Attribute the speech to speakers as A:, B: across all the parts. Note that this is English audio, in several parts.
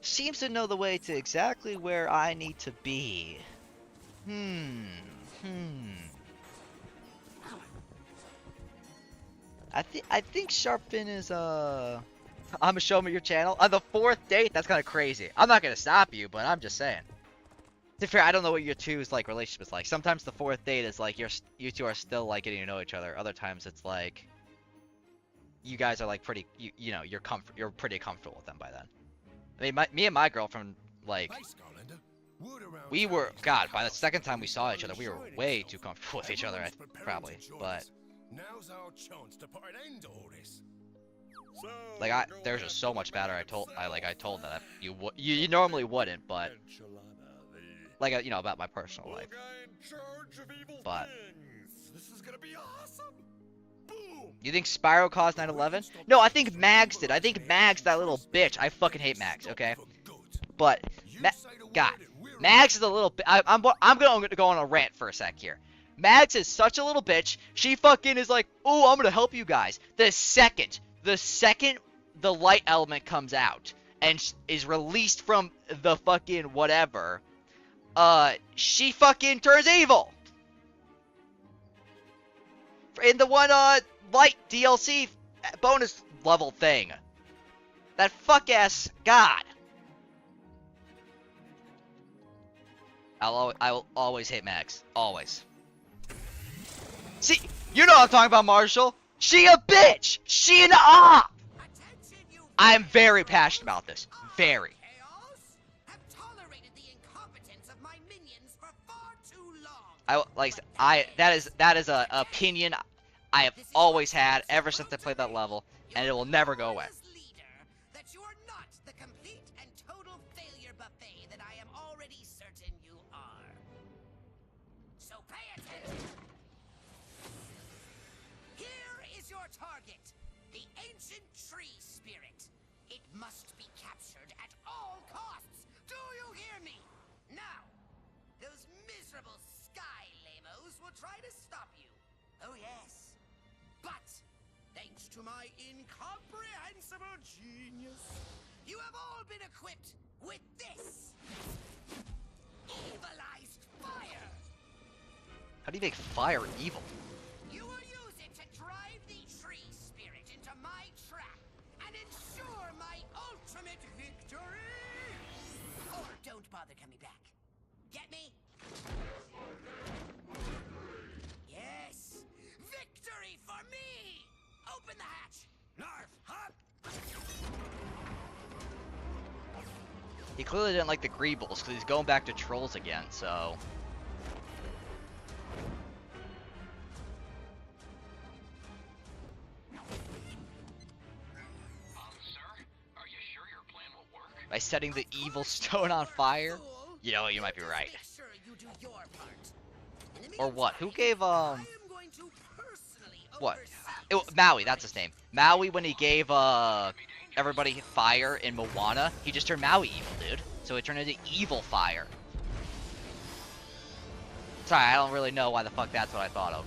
A: seems to know the way to exactly where I need to be. Hmm. I think Sharpfin is I'm gonna show me your channel on the 4th date. That's kind of crazy. I'm not gonna stop you, but I'm just saying. To be fair, I don't know what your two's like relationship is like. Sometimes the 4th date is like you two are still like getting to know each other. Other times it's like you guys are like pretty you know you're pretty comfortable with them by then. I mean, me and my girlfriend, like, we were, God, by the second time we saw each other, we were way too comfortable with each other, probably, but, like, there's just so much better. I told that you normally wouldn't, but, like, you know, about my personal life, but, you think Spyro caused 9/11? No, I think Mags did. I think Mags, that little bitch. I fucking hate Mags, okay? But, God, Mags is a little I'm gonna go on a rant for a sec here. Mags is such a little bitch. She fucking is like, oh, I'm gonna help you guys. The second the light element comes out and is released from the fucking whatever, she fucking turns evil. In the one, light DLC bonus level thing. That fuck-ass God. I will always hate Max. Always. See, you know what I'm talking about, Marshall. She a bitch. She an op. I'm very passionate about this. Very. That is a opinion I have always had ever since I played that level, and it will never go away.
B: That you are not the complete and total failure buffet that I am already certain you are. So pay attention. Here is your target, the ancient tree spirit. It must be captured at all costs. Do you hear me? Now, those miserable sky lamos will try to stop you. Oh yes. But, thanks to my incomprehensible genius, you have all been equipped with this evilized fire.
A: How do you make fire evil?
B: You will use it to drive the tree spirit into my trap and ensure my ultimate victory. Or don't bother coming back. Get me? Yes. Victory for me! Open the hatch! Narf, hop!
A: He clearly didn't like the Greebles, because he's going back to trolls again, so...
C: Sir, are you sure your plan will work?
A: By setting the evil stone on fire? You know, you might be right.
B: Make sure you do your part.
A: Or what? Who gave,
B: I am going to personally
A: what?
B: oversee-
A: Maui, that's his name. Maui, when he gave, everybody fire in Moana, he just turned Maui evil, dude. So it turned into evil fire. Sorry, I don't really know why the fuck that's what I thought of.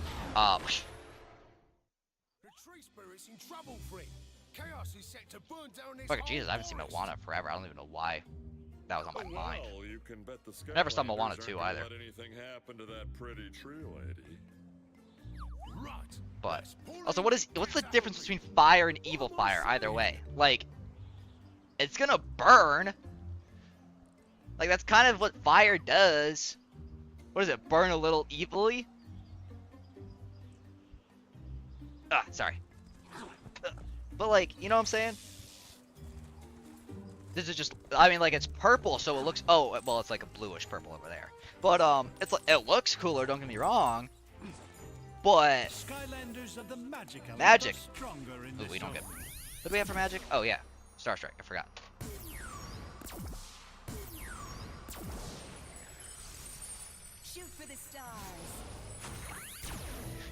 D: The tree spirit's in trouble, Frick. Chaos is set to burn down this
A: Fucking Jesus, I haven't seen Moana forever. I don't even know why that was on my mind.
E: You can bet the
A: Never saw
E: Skylanders
A: Moana
E: aren't
A: 2
E: gonna
A: either.
E: Let anything happen to that pretty tree lady.
D: Right.
A: But also, what's the difference between fire and evil fire? Either way, like, it's gonna burn. Like, that's kind of what fire does. What does it, burn a little evilly? Sorry. But like, you know what I'm saying? This is just, I mean, like, it's purple, so it looks, oh, well, it's like a bluish purple over there. But, it's like, it looks cooler, don't get me wrong. But,
F: Skylanders of the magic element
A: Magic.
F: are stronger in
A: ooh,
F: this
A: we don't get,
F: zone.
A: what do we have for magic? Oh, yeah, Star Strike, I forgot.
G: Shoot for the stars.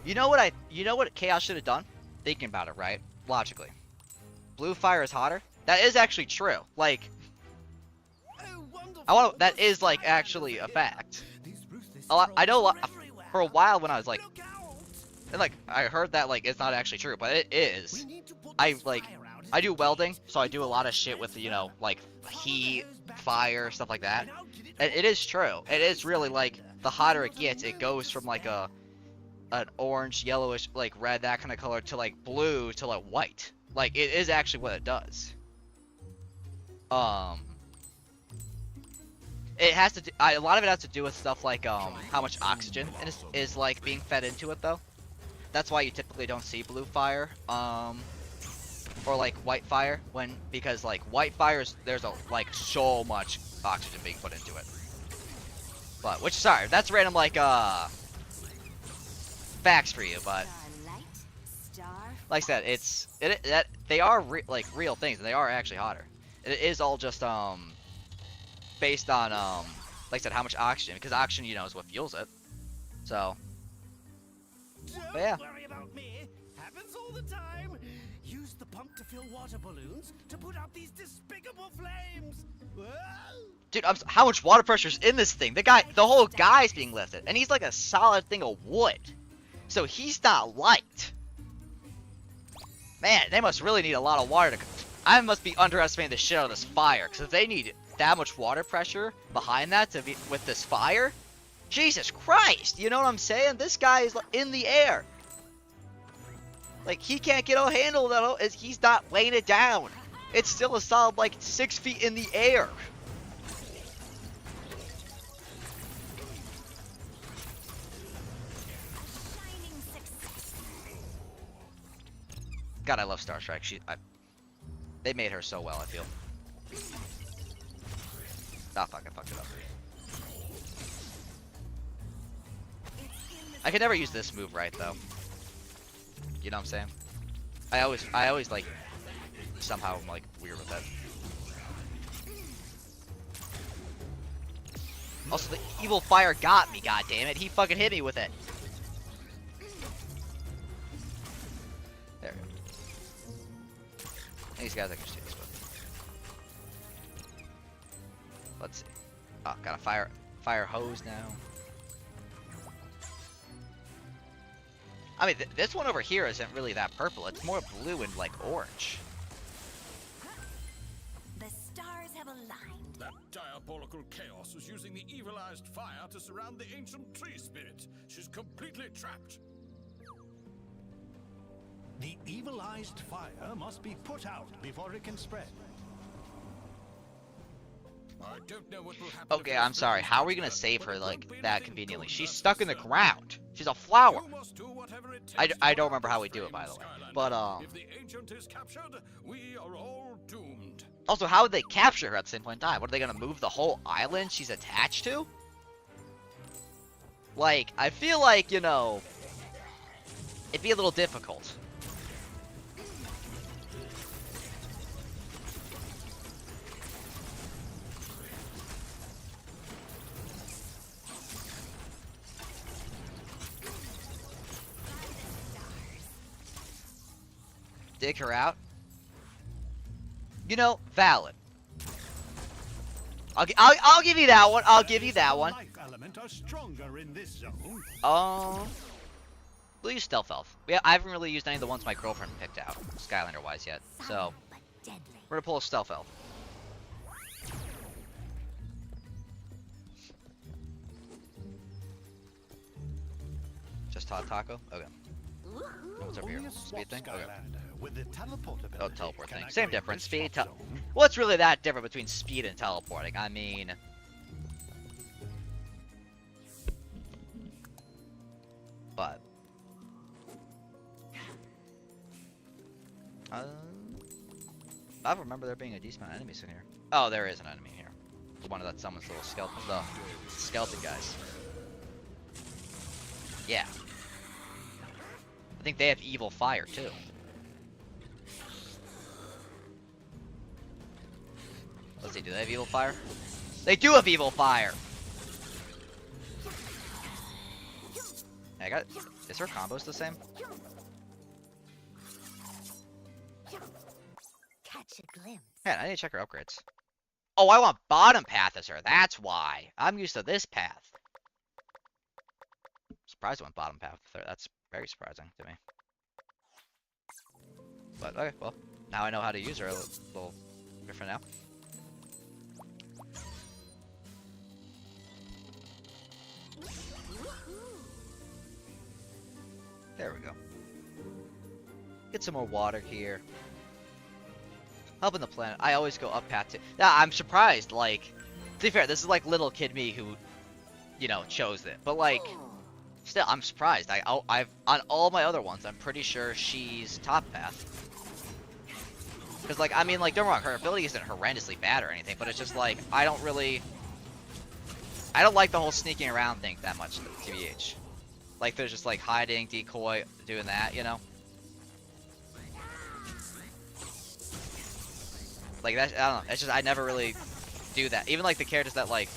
A: You know what Chaos should have done? Thinking about it, right? Logically. Blue fire is hotter? That is actually true. Like, that is, like, actually a fact. I know for a while when I was, like, and, like, I heard that, like, it's not actually true, but it is. I do welding, so I do a lot of shit with, you know, like heat, fire, stuff like that. And it is true. It is really like the hotter it gets, it goes from like an orange, yellowish, like red, that kind of color to like blue to like white. Like it is actually what it does. It has to do, a lot of it has to do with stuff like how much oxygen is like being fed into it though. That's why you typically don't see blue fire or like white fire because like white fires there's like so much oxygen being put into it. But sorry, that's random like facts for you, but like I said, they are like real things and they are actually hotter. It is all just based on like I said, how much oxygen, because oxygen, you know, is what fuels it. So but yeah.
F: Don't worry about me. Happens all the time. Use the pump to fill water balloons to put out these despicable flames. Whoa.
A: Dude, how much water pressure is in this thing? The whole guy's being lifted, and he's like a solid thing of wood, so he's not light. Man, they must really need a lot of water to. I must be underestimating the shit out of this fire, because if they need that much water pressure behind that to be with this fire, Jesus Christ, you know what I'm saying? This guy is in the air. Like, he can't get a handle of it. He's not laying it down. It's still a solid, like, 6 feet in the air. God, I love Star Trek. They made her so well, I feel. Ah, fuck, I fucked it up. I could never use this move right, though. You know what I'm saying? I always like, somehow I'm like weird with that. Also, the evil fire got me, goddammit. He fucking hit me with it. There we go. These guys I can just do this with. Let's see. Oh, got a fire hose now. I mean, this one over here isn't really that purple. It's more blue and like orange.
G: The stars have aligned.
D: That diabolical chaos is using the evilized fire to surround the ancient tree spirit. She's completely trapped.
F: The evilized fire must be put out before it can spread.
D: I don't know what will happen.
A: Okay, I'm sorry. How are we gonna save her like that conveniently? She's stuck in the ground. She's a flower. I don't remember how we do it, by the way. But
D: if the ancient is captured, we are all doomed.
A: also, how would they capture her at the same point in time? What, are they gonna move the whole island she's attached to? Like, I feel like, you know, it'd be a little difficult. Dig her out. You know, valid. I'll give you that one. I'll give you that one.
F: Life element are stronger in this zone.
A: We'll use Stealth Elf. Yeah, I haven't really used any of the ones my girlfriend picked out, Skylander-wise yet. So,
G: But deadly.
A: we're gonna pull a Stealth Elf. Just Hot Taco? Okay. What's over here?
F: Only a
A: Speed thing? Okay.
F: Skylander with the teleport ability
A: Oh, teleport
F: can
A: thing. Same
F: activate
A: difference.
F: this
A: Speed,
F: swap zone.
A: what's really that different between speed and teleporting? I mean... But... I don't remember there being a decent amount of enemies in here. Oh, there is an enemy here. The one that summons little skeleton guys. Yeah. I think they have evil fire too. Let's see, do they have evil fire? They do have evil fire! Hey, is her combos the same?
G: Catch a glimpse.
A: Man, I need to check her upgrades. Oh, I want bottom path as her, that's why. I'm used to this path. Surprised I went bottom path with her, that's very surprising to me. But, okay, well, now I know how to use her a little different now. There we go. Get some more water here. Helping the planet. I always go up path to. Yeah, I'm surprised. Like, to be fair, this is like little kid me who, you know, chose it. But like, still, I'm surprised. I've on all my other ones, I'm pretty sure she's top path. Because like, I mean, like, don't get me wrong, her ability isn't horrendously bad or anything, but it's just like I don't like the whole sneaking around thing that much. TBH. Like, there's just like hiding, decoy, doing that, you know. Like that, I don't know. It's just I never really do that. Even like the characters that like,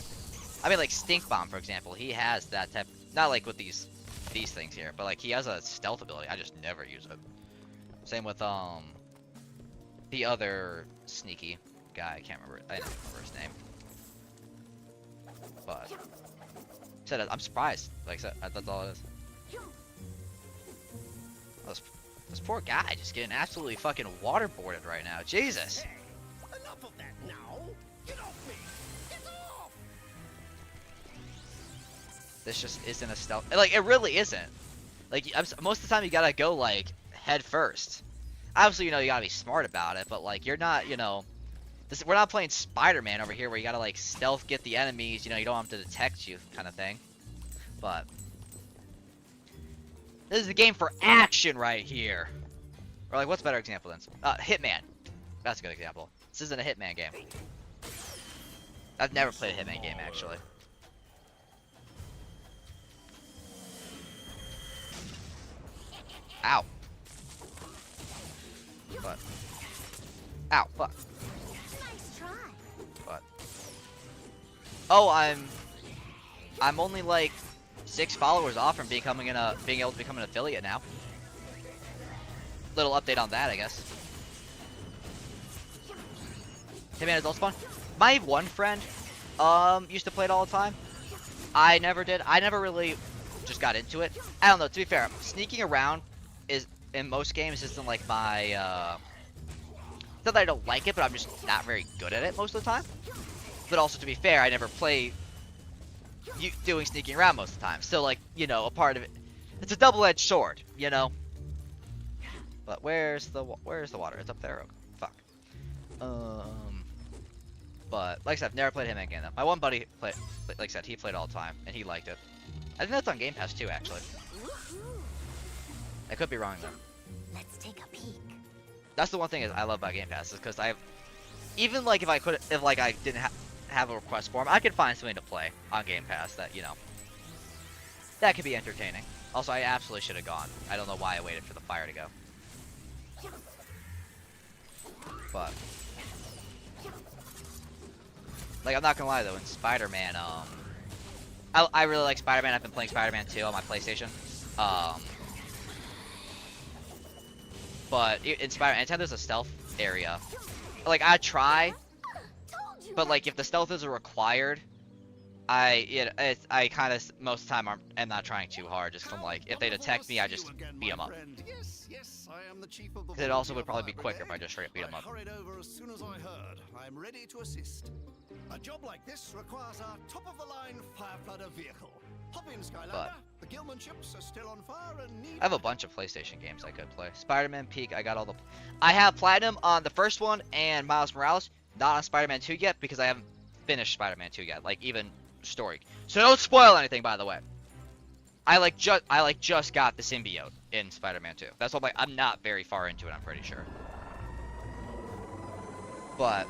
A: I mean like Stink Bomb for example, he has that type. Not like with these things here, but like he has a stealth ability. I just never use it. Same with the other sneaky guy. I can't remember. I don't remember his name. But said I'm surprised. Like I said, that's all it is. This poor guy just getting absolutely fucking waterboarded right now. Jesus.
F: Enough of that now. Get off me. Get off.
A: This just isn't a stealth. Like, it really isn't. Like, most of the time you gotta go, like, head first. Obviously, you know, you gotta be smart about it, but, like, you're not, you know... we're not playing Spider-Man over here where you gotta, like, stealth get the enemies, you know, you don't want them to detect you kind of thing. But... this is a game for action right here. Or, like, what's a better example than... Hitman. That's a good example. This isn't a Hitman game. I've never played a Hitman game, actually. Ow. But. Ow, fuck.
G: Nice try.
A: But. Oh, I'm only like 6 followers off from being able to become an affiliate now. Little update on that, I guess. Hitman is also fun. My one friend used to play it all the time. I never did. I never really just got into it. I don't know, to be fair, sneaking around is in most games isn't like my not that I don't like it, but I'm just not very good at it most of the time. But also, to be fair, I never play doing sneaking around most of the time. So like, you know, a part of it, it's a double-edged sword, you know. But where's the water? It's up there. Okay. Fuck. But like I said, I've never played Hitman game though. My one buddy played, like I said, he played all the time and he liked it. I think that's on Game Pass too, actually. I could be wrong though.
G: Let's take a peek.
A: That's the one thing I love about Game Pass is because even like if I didn't have a request form, I could find something to play on Game Pass that, you know, that could be entertaining. Also, I absolutely should have gone. I don't know why I waited for the fire to go. But like, I'm not gonna lie though, in Spider-Man, I really like Spider-Man. I've been playing Spider-Man 2 on my PlayStation. But in Spider-Man, anytime there's a stealth area, like I try, but like if the stealth isn't required, I kind of most of the time am not trying too hard. Just from like if they detect me, I just beat them up.
F: Yes, I am the chief of the
A: Because it also would probably be quicker if I just straight up beat them up.
F: I hurried over as soon as I heard. I'm ready to assist. A job like this requires a top-of-the-line fire flooder vehicle. Hop in, Skylander.
A: But
F: the Gilman ships are still on fire and need...
A: I have a bunch of PlayStation games I could play. Spider-Man Peak, I got all the... I have Platinum on the first one and Miles Morales. Not on Spider-Man 2 yet because I haven't finished Spider-Man 2 yet. Like, even story. So don't spoil anything, by the way. I just got the symbiote in Spider-Man 2. That's why I'm not very far into it, I'm pretty sure. But...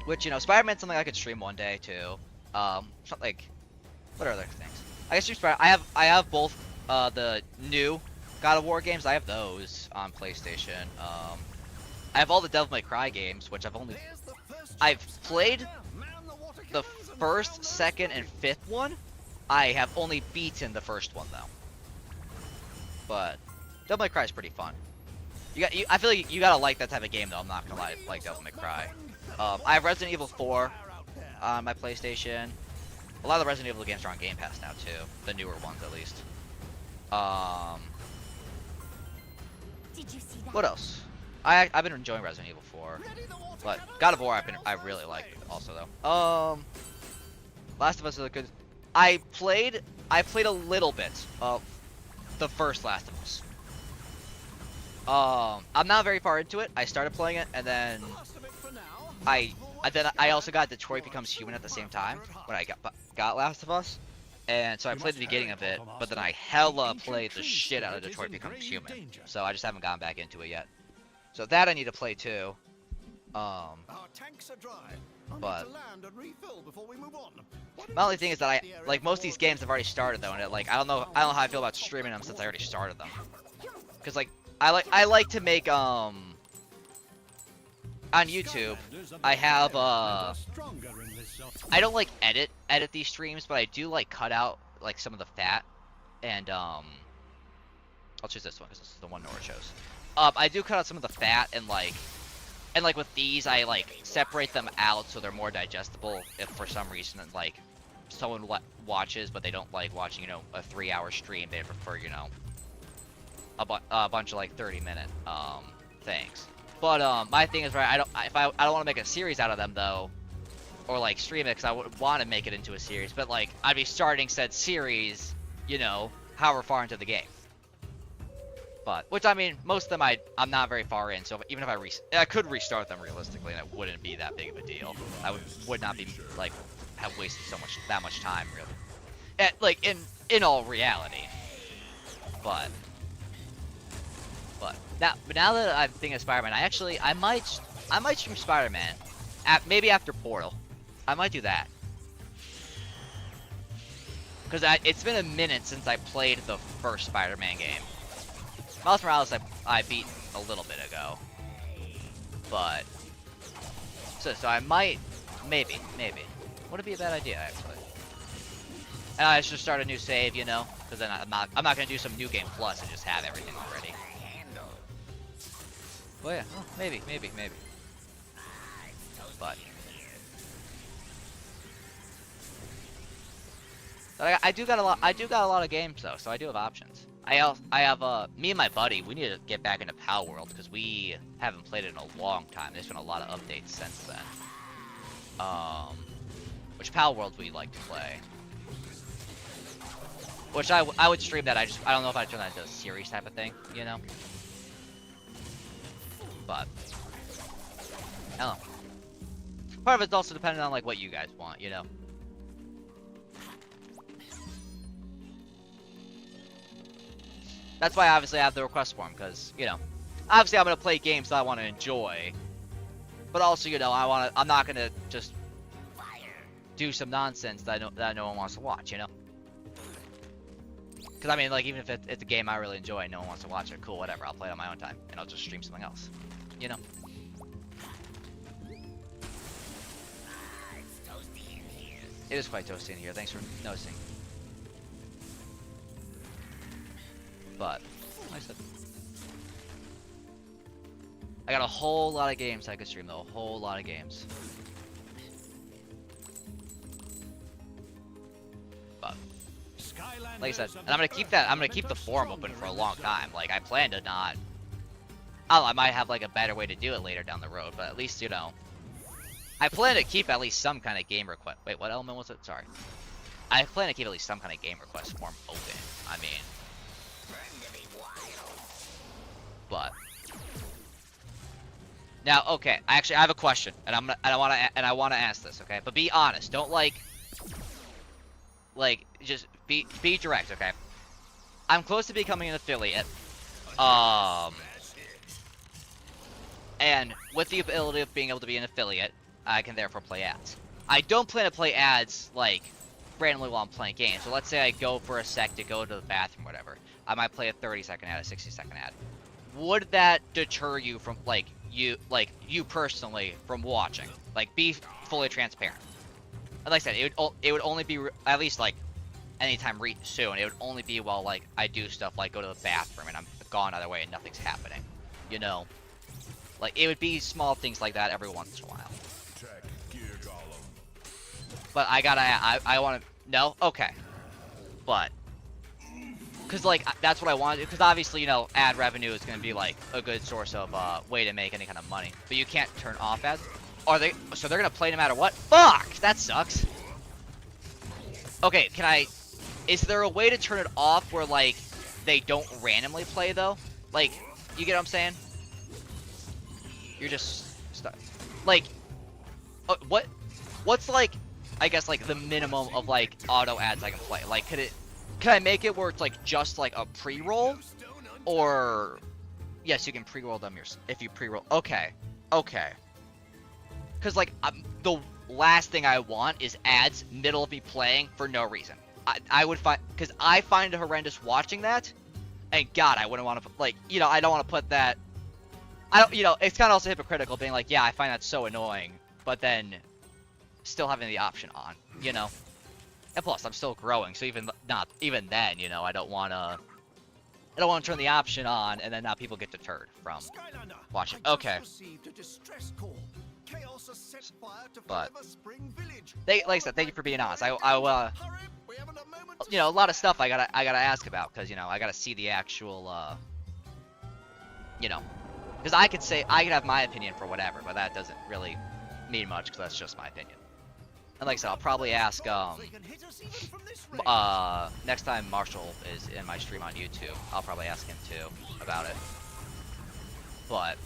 A: which, you know, Spider-Man's something I could stream one day, too. Like... what are other things? I guess stream Spider... I have both, the new God of War games. I have those on PlayStation. I have all the Devil May Cry games, which I've played the first, second, and fifth one. I have only beaten the first one, though. But Devil May Cry is pretty fun. I feel like you gotta like that type of game, though. I'm not gonna lie, like Devil May Cry. I have Resident Evil 4 on my PlayStation. A lot of the Resident Evil games are on Game Pass now, too. The newer ones, at least.
G: Did you see that?
A: What else? I've been enjoying Resident Evil 4, but God of War I really like also though. Last of Us is a good. I played a little bit of the first Last of Us. I'm not very far into it. I started playing it and then I also got Detroit Becomes Human at the same time when I got Last of Us. And so I played the beginning of it, but then I hella played the shit out of Detroit Becomes Human. So I just haven't gone back into it yet. So that I need to play too.
F: Our tanks are dry.
A: But
F: land and refill before we move on.
A: my only thing is that like most of these games I've already started though, and I don't know how I feel about streaming them since I already started them. Cause like I like to make on YouTube I have I don't like edit these streams, but I do like cut out like some of the fat and I'll choose this one because this is the one Nora chose. I do cut out some of the fat and like with these I like separate them out so they're more digestible if for some reason like someone watches but they don't like watching, you know, a 3-hour stream. They prefer, you know, a bunch of like 30-minute things. But my thing is, right, I don't want to make a series out of them though, or like stream it because I would want to make it into a series. But like I'd be starting said series, you know, however far into the game. But which I mean, most of them I'm not very far in. So even if I could restart them realistically, and it wouldn't be that big of a deal. I would not be like have wasted that much time really. Like in all reality. But now that I'm thinking of Spider-Man, I might stream Spider-Man, maybe after Portal. I might do that, because it's been a minute since I played the first Spider-Man game. Miles Morales I beat a little bit ago, but so I might maybe would it be a bad idea actually? And I should start a new save, you know, because then I'm not gonna do some new game plus and just have everything already. Well, yeah, well, maybe. But I do got a lot of games though, so I do have options. I have me and my buddy. We need to get back into Pal World because we haven't played it in a long time. There's been a lot of updates since then. Which Pal World we like to play. Which I would stream that. I don't know if I'd turn that into a series type of thing, you know. But I don't know. Part of it's also dependent on like what you guys want, you know. That's why obviously I have the request form, because, you know, obviously I'm gonna play games that I want to enjoy, but also, you know, I'm not gonna just do some nonsense that no one wants to watch, you know. Because I mean, like, even if it's a game I really enjoy and no one wants to watch it, cool, whatever. I'll play it on my own time and I'll just stream something else, you know. It is quite toasty in here. Thanks for noticing. But like I said, I got a whole lot of games I could stream though. A whole lot of games. But like I said, and I'm gonna keep the forum open for a long time. Like I plan to not. I don't know, I might have like a better way to do it later down the road, but at least, you know, I plan to keep at least some kind of game request. Wait, what element was it? Sorry. I plan to keep at least some kind of game request form open. I mean, but now, okay. I have a question, and I wanna ask this, okay? But be honest. Don't just be direct, okay? I'm close to becoming an affiliate. And with the ability of being able to be an affiliate, I can therefore play ads. I don't plan to play ads, like, randomly while I'm playing games. So let's say I go for a sec to go to the bathroom, whatever. I might play a 30-second ad, a 60-second ad. Would that deter you from, you personally, from watching? Like, be fully transparent. And like I said, it would only be, at least, like, anytime soon, it would only be while, like, I do stuff like go to the bathroom and I'm gone either way and nothing's happening. You know? Like, it would be small things like that every once in a while. But I wanna, no? Okay. But Cause like that's what I want to do. Cause obviously, you know, ad revenue is gonna be like a good source of way to make any kind of money. But you can't turn off ads. Are they? So they're gonna play no matter what? Fuck! That sucks. Okay, can I? Is there a way to turn it off where like they don't randomly play though? Like, you get what I'm saying? You're just stuck. Like, what's like, I guess like the minimum of like auto ads I can play? Like, can I make it where it's like just like a pre-roll, or yes, you can pre-roll them if you pre-roll. Okay, okay. Cause like the last thing I want is ads middle of me playing for no reason. I would find, cause I find it horrendous watching that, and God, I wouldn't want to like, you know, I don't want to put that. I don't, you know, it's kind of also hypocritical being like, yeah, I find that so annoying, but then still having the option on, you know. And plus, I'm still growing, so even then, you know, I don't want to turn the option on and then now people get deterred from
F: Skylander,
A: watching.
F: I just
A: Okay.
F: received a distress call. Chaos has set fire to
A: But
F: Forever Spring Village.
A: like I said, thank you for being honest.
F: Hurry, we haven't a moment to
A: you know, a lot of
F: spare.
A: stuff I gotta ask about, because you know I gotta see the actual you know, because I could have my opinion for whatever, but that doesn't really mean much because that's just my opinion. And like I said, I'll probably ask
F: They can hit us even from this range.
A: next time Marshall is in my stream on YouTube, I'll probably ask him too about it. But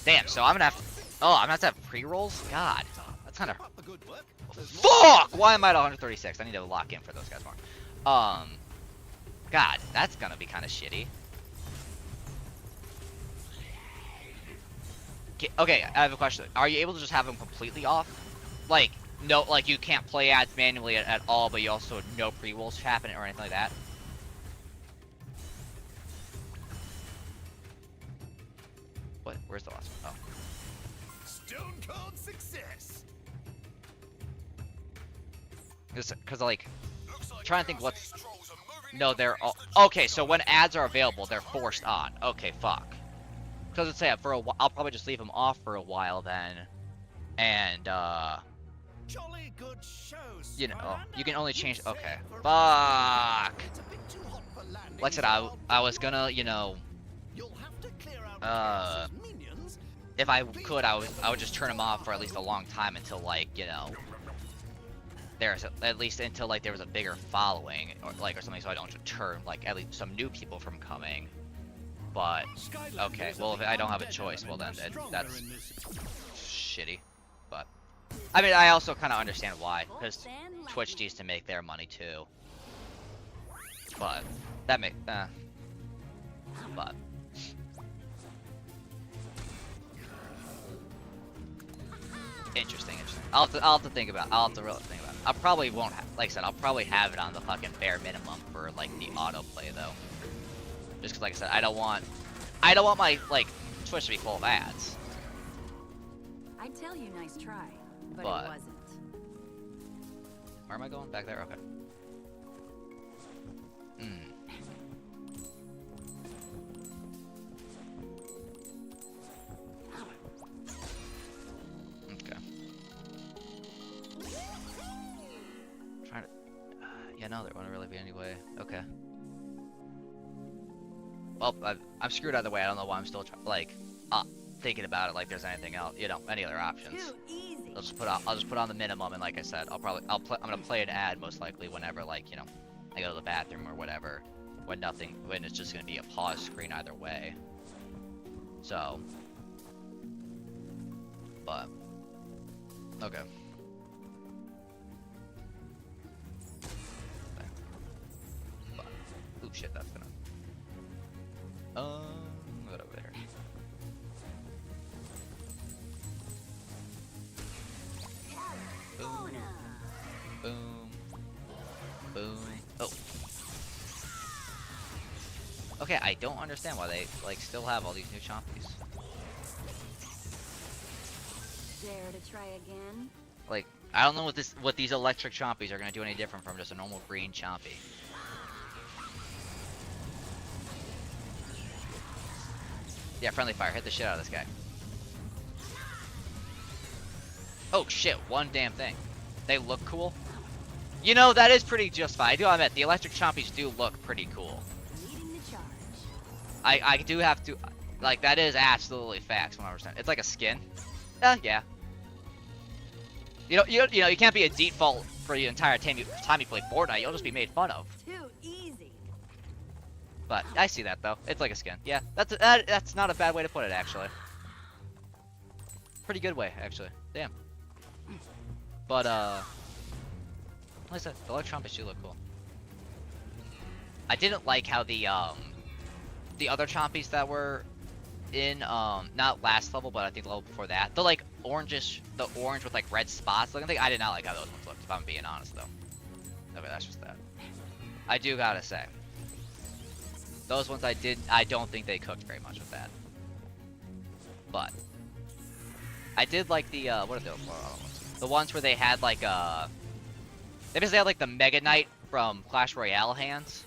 A: damn, so I'm gonna have to have pre-rolls? God, that's kind of
F: Keep up the good work. There's more
A: fuck! Why am I at 136? I need to lock in for those guys more. God, that's gonna be kind of shitty. Okay, I have a question. Are you able to just have them completely off? Like, no, like you can't play ads manually at all, but you also no pre-rolls happening or anything like that? What? Where's the last one? Oh.
F: Stone Cold success.
A: Because like,
D: Looks like
A: trying to think
D: Chaos
A: what's...
D: Ace trolls are moving
A: No,
D: into
A: they're all...
D: Princeton.
A: Okay, so when ads are available, they're forced on. Okay, fuck. Because let's say for a while, I'll probably just leave them off for a while then. And,
F: Jolly good show,
A: you know,
F: Skylander.
A: you can only change...
F: You'd
A: Okay.
F: say for
A: Fuck!
F: It's a bit too hot for landing,
A: Like I said, I was gonna, you know...
F: You'll have to clear out
A: Uh,
F: Chaos's minions.
A: If I could, I would just turn them off for at least a long time until, like, you know... There's at least until, like, there was a bigger following, or something, so I don't deter, like, at least some new people from coming. But, okay, well, if I don't have a choice, well then, that's shitty. But, I mean, I also kind of understand why, because Twitch needs to make their money too. But, that but. Interesting. I'll have to think about it. I'll have to really think about it. I probably won't have, like I said, I'll probably have it on the fucking bare minimum for, like, the autoplay, though. Just 'cause, like I said, I don't want my, like, Twitch to be full of ads.
G: I'd tell you nice try, but
A: But-
G: it wasn't.
A: Where am I going? Back there? Okay. Okay. Trying to... yeah, no, there wouldn't really be any way. Okay. Well, I'm screwed either way. I don't know why I'm still thinking about it like there's anything else, you know, any other options.
G: Too easy.
A: I'll just put on the minimum, and like I said, I'm gonna play an ad most likely whenever, like, you know, I go to the bathroom or whatever, when it's just gonna be a pause screen either way. So, but okay. But, ooh, shit, that's gonna what over there? Boom. Boom. Boom. Oh. Okay, I don't understand why they, like, still have all these new chompies.
G: Dare to try again?
A: Like, I don't know what these electric chompies are gonna do any different from just a normal green chompy. Yeah, friendly fire. Hit the shit out of this guy. Oh shit, one damn thing. They look cool. You know, that is pretty just fine. I do admit, the electric chompies do look pretty cool.
G: Leading the charge.
A: I do have to, like, that is absolutely facts 100%. It's like a skin. Yeah. You can't be a default for the entire time you play Fortnite. You'll just be made fun of.
G: Too easy.
A: But I see that though. It's like a skin. Yeah, that's not a bad way to put it actually. Pretty good way actually. Damn. But like I said, the electronics do look cool. I didn't like how the other chompies that were in not last level, but I think the level before that, the like orangish, the orange with like red spots looking thing. I did not like how those ones looked. If I'm being honest though. Okay, that's just that. I do gotta say, those ones I don't think they cooked very much with that. But I did like the what are those ones? The ones where they had like they basically had like the Mega Knight from Clash Royale hands.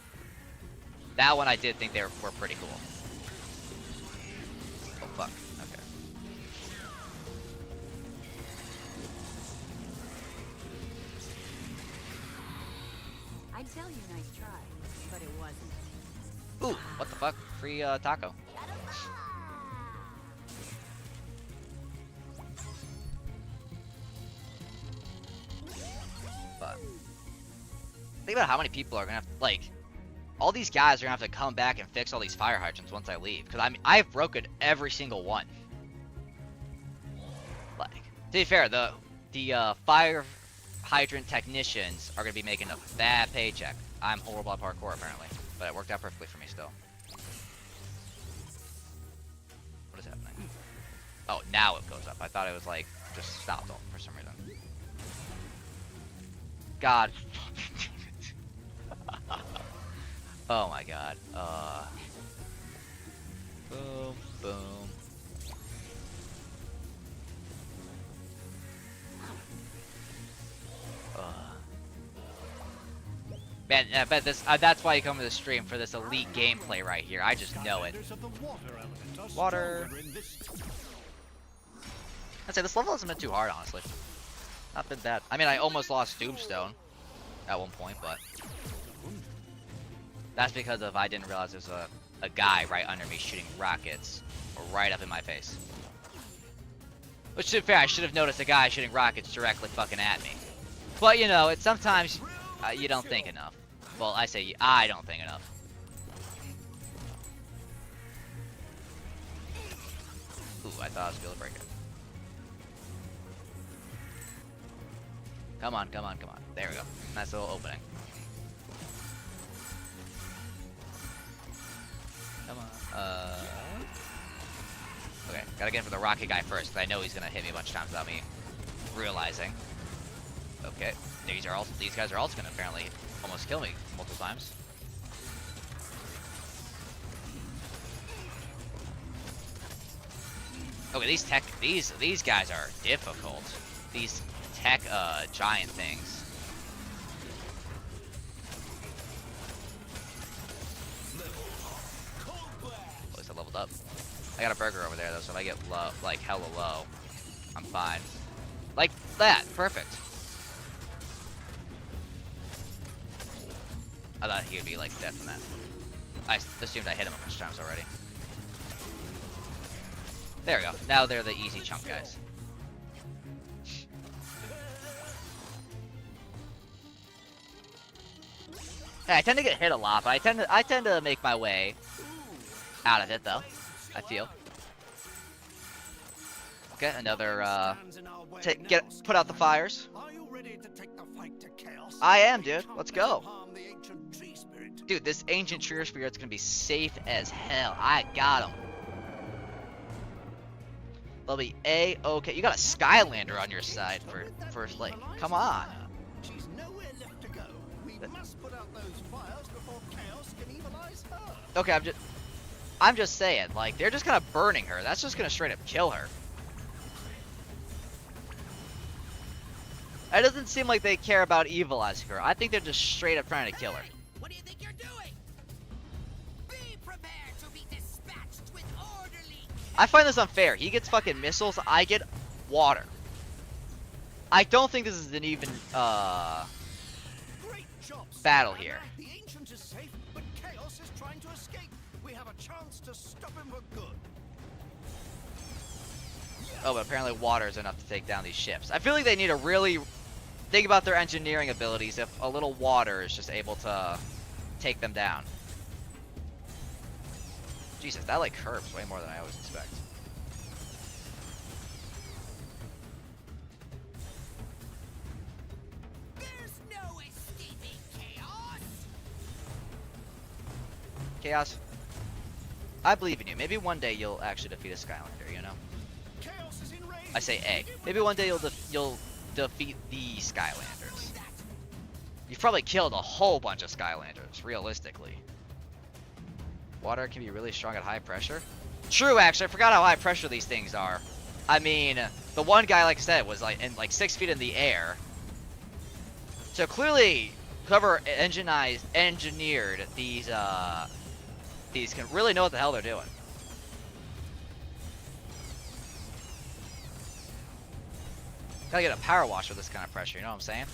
A: That one I did think they were pretty cool. Oh fuck. Okay.
G: I'd tell you nice try, but it wasn't.
A: Ooh, what the fuck? Free taco. But think about how many people are gonna have to, like, all these guys are gonna have to come back and fix all these fire hydrants once I leave. Because I've broken every single one. Like, to be fair, the fire hydrant technicians are gonna be making a bad paycheck. I'm horrible at parkour apparently, but it worked out perfectly for me still. What is happening? Oh, now it goes up. I thought it was like just stopped for some reason. God. Oh my god. Boom, boom. Man, I bet this. That's why you come to the stream for this elite gameplay right here. I just know it. Water. I'd say this level hasn't been too hard, honestly. Not been bad. I mean, I almost lost Doomstone at one point, but that's because of I didn't realize there's a guy right under me shooting rockets right up in my face. Which, to be fair, I should have noticed a guy shooting rockets directly fucking at me. But you know, it's sometimes you don't think enough. Well, I say I don't think enough. Ooh, I thought I was gonna break it. Come on, come on, come on. There we go. Nice little opening. Come on. Okay, gotta get for the rocket guy first, because I know he's gonna hit me a bunch of times without me realizing. Okay, these guys are also gonna apparently almost kill me multiple times. Okay, these guys are difficult. These tech giant things. At least I leveled up. I got a burger over there though, so if I get low, like hella low, I'm fine. Like that, perfect. I thought he would be like dead from that. I assumed I hit him a bunch of times already. There we go. Now they're the easy chunk guys. Yeah, I tend to get hit a lot, but I tend to make my way out of it though. I feel. Okay, another put out the fires.
F: Are you ready to take the fight to chaos?
A: I am, dude. Let's go.
F: Harm the ancient tree spirit.
A: Dude, this ancient tree spirit's gonna be safe as hell. I got him. They'll be A-okay. You got a Skylander on your side for first like, come on.
F: She's nowhere left to go. We must put out those fires before chaos can evilize her.
A: Okay, I'm just saying, like, they're just kind of burning her. That's just gonna straight up kill her. It doesn't seem like they care about evilizing her. I think they're just straight up trying to kill her.
B: What do you think you're doing? Be prepared to be dispatched with orderly.
A: I find this unfair. He gets fucking missiles, I get water. I don't think this is an even battle here.
F: The ancient is safe, but Chaos is trying to escape. We have a chance to stop him for good.
A: Oh, but apparently water is enough to take down these ships. I feel like they need to really think about their engineering abilities if a little water is just able to take them down. Jesus, that like curves way more than I always expect.
B: There's no escaping Chaos.
A: Chaos, I believe in you. Maybe one day you'll actually defeat a Skylander, you know?
F: Chaos is enraged.
A: I say A. Maybe one day you'll defeat the Skylanders. You've probably killed a whole bunch of Skylanders, realistically. Water can be really strong at high pressure. True, actually, I forgot how high pressure these things are. I mean, the one guy, like I said, was like in like 6 feet in the air. So clearly, whoever engineered these can really know what the hell they're doing. Gotta get a power wash with this kind of pressure, you know what I'm saying?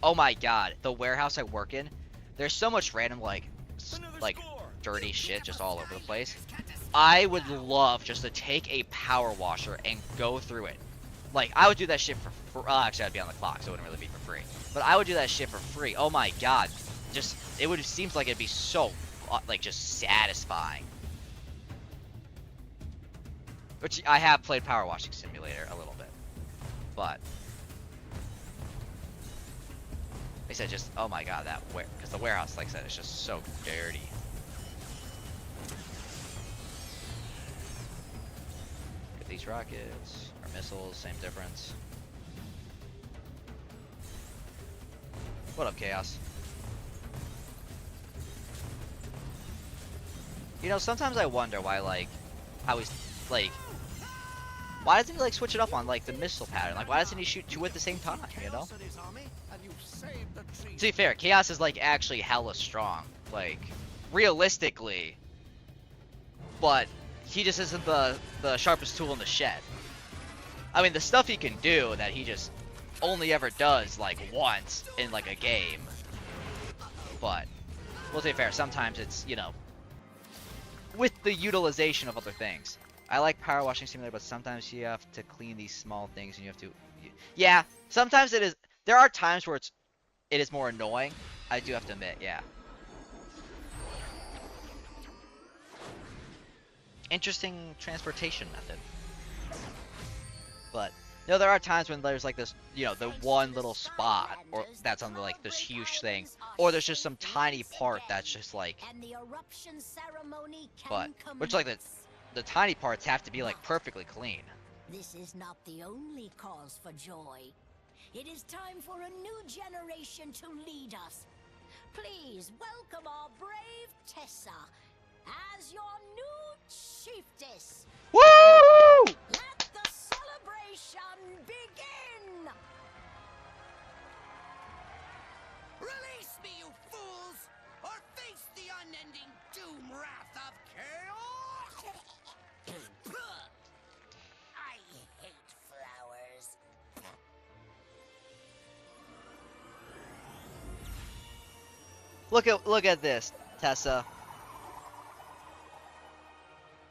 A: Oh my god, the warehouse I work in, there's so much random like dirty shit just all over the place. I would love just to take a power washer and go through it. Like, I would do that shit for actually I'd be on the clock, so it wouldn't really be for free. But I would do that shit for free. Oh my god. Just, it seems like it'd be so, like, just satisfying. Which, I have played Power Washing Simulator a little bit. But they said just, oh my god, because the warehouse, like I said, is just so dirty. Get these rockets, or missiles, same difference. What up, Chaos? You know, sometimes I wonder why, like, how he's, like, why doesn't he, like, switch it up on, like, the missile pattern? Like, why doesn't he shoot 2 at the same time, you know? To be fair, Chaos is, like, actually hella strong. Like, realistically. But he just isn't the sharpest tool in the shed. I mean, the stuff he can do that he just only ever does, like, once in, like, a game. But, we'll say fair, sometimes it's, you know, with the utilization of other things. I like Power Washing Simulator, but sometimes you have to clean these small things and you have to... Yeah, sometimes it is... There are times where it is more annoying. I do have to admit, yeah. Interesting transportation method. But, no, there are times when there's like this, you know, the one little spot, or that's on the, like, this huge thing, or there's just some tiny part that's just like... But, which, like, the tiny parts have to be, like, perfectly clean.
H: This is not the only cause for joy. It is time for a new generation to lead us. Please welcome our brave Tessa as your new chiefess.
A: Woo!
H: Let the celebration begin!
B: Release me, you fools, or face the unending doom wrath of Chaos! I hate flowers.
A: Look at this, Tessa.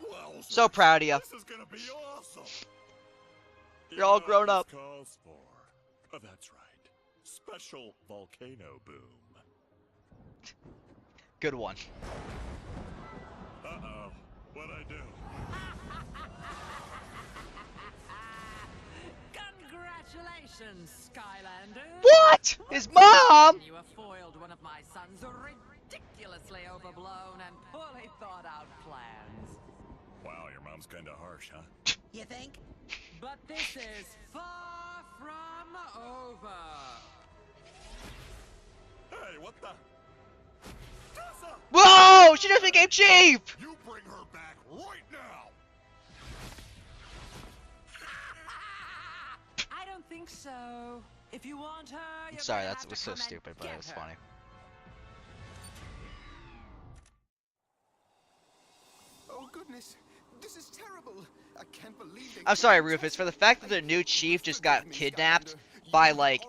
E: Well,
A: So proud of you.
E: this is gonna be awesome.
A: You're all grown up.
E: Calls for. Oh, that's right. Special volcano boom.
A: Good one.
E: Uh-oh. What'd I do?
I: Congratulations, Skylanders!
A: What? His mom?
I: You have foiled one of my son's ridiculously overblown and poorly thought out plans.
E: Wow, your mom's kinda harsh, huh?
B: You think?
I: But this is far from over.
E: Hey, what the? Tessa!
A: Whoa! She just became chief!
E: You bring her back right now!
I: I don't think so. If you want her,
A: I'm
I: you're
A: sorry,
I: gonna
A: that
I: have
A: was
I: to
A: so
I: come and
A: stupid, but
I: get
A: it was
I: her.
A: funny.
F: Oh goodness, this is terrible. I can't believe they
A: I'm sorry,
F: killed
A: Rufus,
F: Tessa.
A: for the fact that the new chief just got kidnapped by, like,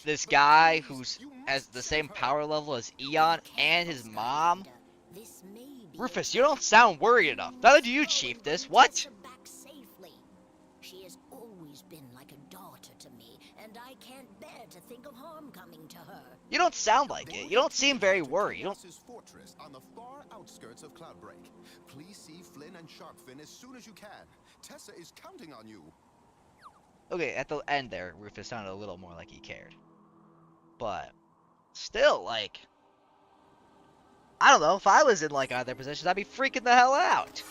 A: this guy who's as the same power level as Eon and his mom?
H: This may be
A: Rufus, you don't sound worried enough. Neither do you, Chief. This what?
H: Tessa back safely. She has always been like a daughter to me, and I can't bear to think of harm coming to her.
A: You don't sound like it. You don't seem very worried. You don't.
J: Skylanders Fortress on the far outskirts of Cloudbreak. Please see Flynn and Sharpfin as soon as you can. Tessa is counting on you.
A: Okay, at the end there, Rufus sounded a little more like he cared. But still, like, I don't know. If I was in like either position, I'd be freaking the hell out.